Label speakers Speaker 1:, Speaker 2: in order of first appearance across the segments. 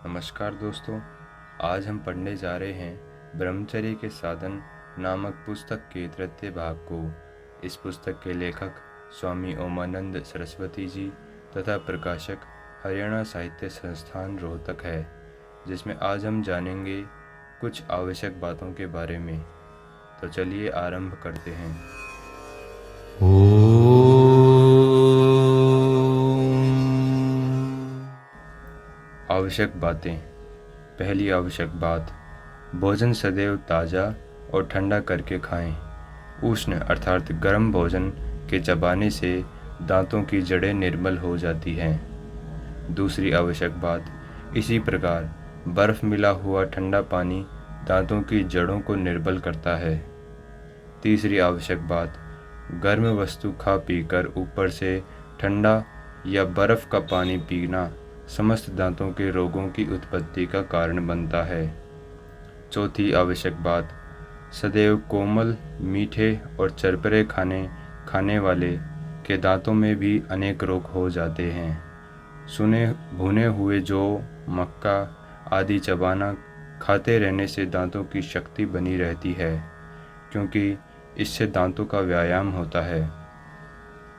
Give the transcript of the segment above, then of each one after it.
Speaker 1: नमस्कार दोस्तों, आज हम पढ़ने जा रहे हैं ब्रह्मचर्य के साधन नामक पुस्तक के तृतीय भाग को। इस पुस्तक के लेखक स्वामी ओमानंद सरस्वती जी तथा प्रकाशक हरियाणा साहित्य संस्थान रोहतक है, जिसमें आज हम जानेंगे कुछ आवश्यक बातों के बारे में। तो चलिए आरंभ करते हैं। आवश्यक बातें। पहली आवश्यक बात, भोजन सदैव ताज़ा और ठंडा करके खाएं। उष्ण अर्थात गर्म भोजन के चबाने से दांतों की जड़ें निर्मल हो जाती हैं। दूसरी आवश्यक बात, इसी प्रकार बर्फ़ मिला हुआ ठंडा पानी दांतों की जड़ों को निर्बल करता है। तीसरी आवश्यक बात, गर्म वस्तु खा पीकर ऊपर से ठंडा या बर्फ़ का पानी पीना समस्त दांतों के रोगों की उत्पत्ति का कारण बनता है। चौथी आवश्यक बात, सदैव कोमल, मीठे और चरपरे खाने वाले के दांतों में भी अनेक रोग हो जाते हैं। भुने हुए जौ, मक्का आदि चबाना खाते रहने से दांतों की शक्ति बनी रहती है, क्योंकि इससे दांतों का व्यायाम होता है।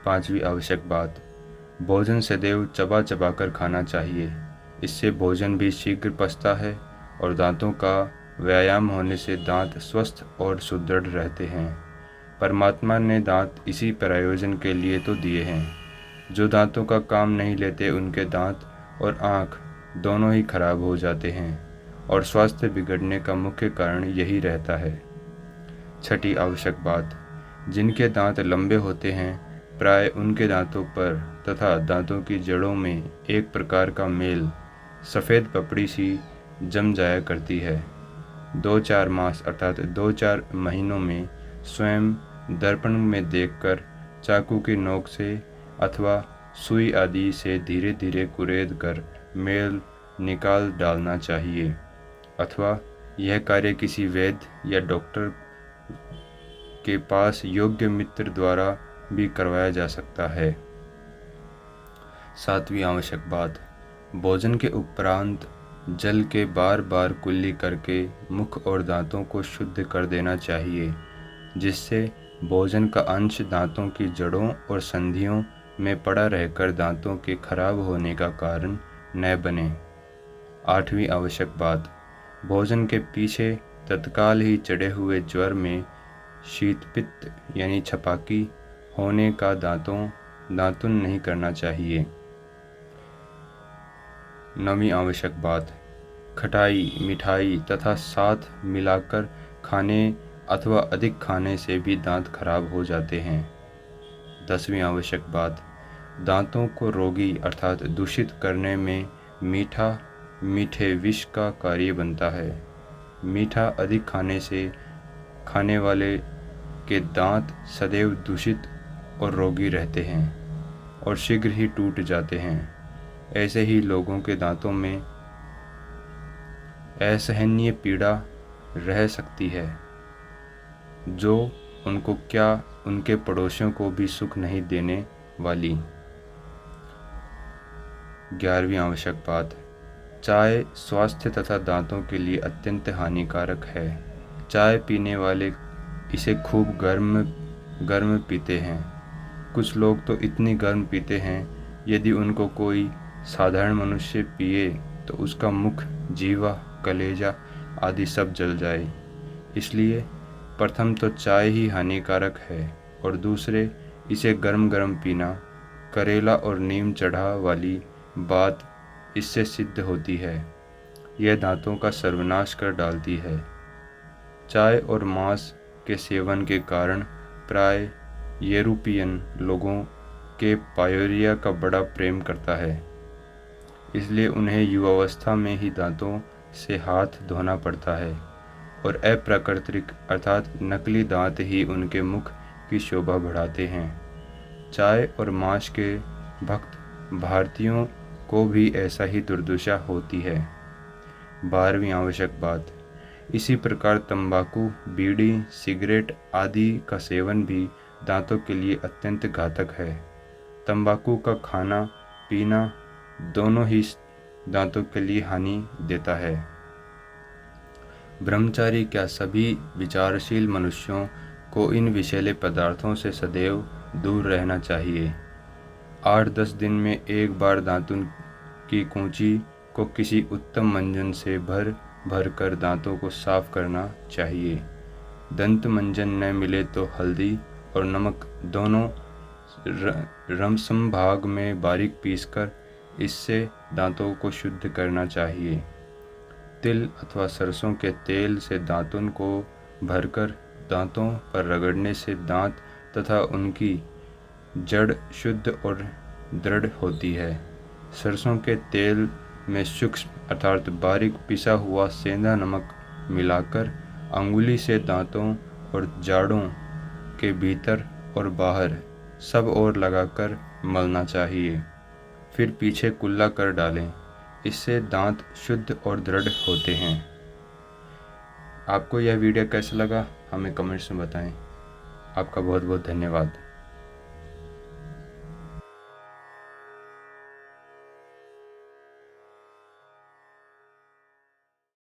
Speaker 1: पांचवी आवश्यक बात, भोजन सदैव चबा चबा कर खाना चाहिए। इससे भोजन भी शीघ्र पचता है और दांतों का व्यायाम होने से दांत स्वस्थ और सुदृढ़ रहते हैं। परमात्मा ने दांत इसी प्रयोजन के लिए तो दिए हैं। जो दांतों का काम नहीं लेते उनके दांत और आँख दोनों ही खराब हो जाते हैं और स्वास्थ्य बिगड़ने का मुख्य कारण यही रहता है। छठी आवश्यक बात, जिनके दांत लंबे होते हैं प्राय उनके दांतों पर तथा दांतों की जड़ों में एक प्रकार का मेल, सफ़ेद पपड़ी सी जम जाया करती है। 2-4 मास अर्थात 2-4 महीनों में स्वयं दर्पण में देखकर चाकू की नोक से अथवा सुई आदि से धीरे धीरे कुरेद कर मेल निकाल डालना चाहिए, अथवा यह कार्य किसी वैद्य या डॉक्टर के पास योग्य मित्र द्वारा भी करवाया जा सकता है। सातवीं आवश्यक बात, भोजन के उपरांत जल के बार बार कुल्ली करके मुख और दांतों को शुद्ध कर देना चाहिए, जिससे भोजन का अंश दांतों की जड़ों और संधियों में पड़ा रहकर दांतों के खराब होने का कारण न बने। आठवीं आवश्यक बात, भोजन के पीछे तत्काल ही चढ़े हुए ज्वर में शीतपित्त यानी छपाकी होने का दातुन नहीं करना चाहिए। नवीं आवश्यक बात, खटाई, मिठाई तथा साथ मिलाकर खाने अथवा अधिक खाने से भी दांत खराब हो जाते हैं। 10वीं आवश्यक बात, दांतों को रोगी अर्थात दूषित करने में मीठे विष का कार्य बनता है। मीठा अधिक खाने से खाने वाले के दांत सदैव दूषित और रोगी रहते हैं और शीघ्र ही टूट जाते हैं। ऐसे ही लोगों के दांतों में असहनीय पीड़ा रह सकती है, जो उनको क्या उनके पड़ोसियों को भी सुख नहीं देने वाली। 11वीं आवश्यक बात, चाय स्वास्थ्य तथा दांतों के लिए अत्यंत हानिकारक है। चाय पीने वाले इसे खूब गर्म पीते हैं। कुछ लोग तो इतनी गर्म पीते हैं, यदि उनको कोई साधारण मनुष्य पिए तो उसका मुख, जीवा, कलेजा आदि सब जल जाए। इसलिए प्रथम तो चाय ही हानिकारक है और दूसरे इसे गर्म पीना, करेला और नीम चढ़ा वाली बात इससे सिद्ध होती है। यह दांतों का सर्वनाश कर डालती है। चाय और मांस के सेवन के कारण प्राय यूरोपियन लोगों के पायोरिया का बड़ा प्रेम करता है, इसलिए उन्हें युवावस्था में ही दांतों से हाथ धोना पड़ता है और अप्राकृतिक अर्थात नकली दांत ही उनके मुख की शोभा बढ़ाते हैं। चाय और मांस के भक्त भारतीयों को भी ऐसा ही दुर्दशा होती है। 12वीं आवश्यक बात, इसी प्रकार तंबाकू, बीड़ी, सिगरेट आदि का सेवन भी दांतों के लिए अत्यंत घातक है। तंबाकू का खाना पीना दोनों ही दांतों के लिए हानि देता है। ब्रह्मचारी क्या सभी विचारशील मनुष्यों को इन विषैले पदार्थों से सदैव दूर रहना चाहिए? 8-10 दिन में एक बार दातुन की कूंची को किसी उत्तम मंजन से भर भर कर दांतों को साफ करना चाहिए। दंत मंजन न मिले तो हल्दी और नमक दोनों रमसम में बारीक पीसकर इससे दांतों को शुद्ध करना चाहिए। तिल अथवा सरसों के तेल से दातुन को भरकर दांतों पर रगड़ने से दांत तथा उनकी जड़ शुद्ध और दृढ़ होती है। सरसों के तेल में सूक्ष्म अर्थात बारीक पिसा हुआ सेंधा नमक मिलाकर अंगुली से दांतों और जाड़ों के भीतर और बाहर सब ओर लगाकर मलना चाहिए। फिर पीछे कुल्ला कर डालें। इससे दांत शुद्ध और दृढ़ होते हैं। आपको यह वीडियो कैसा लगा हमें कमेंट्स में बताएं। आपका बहुत बहुत धन्यवाद।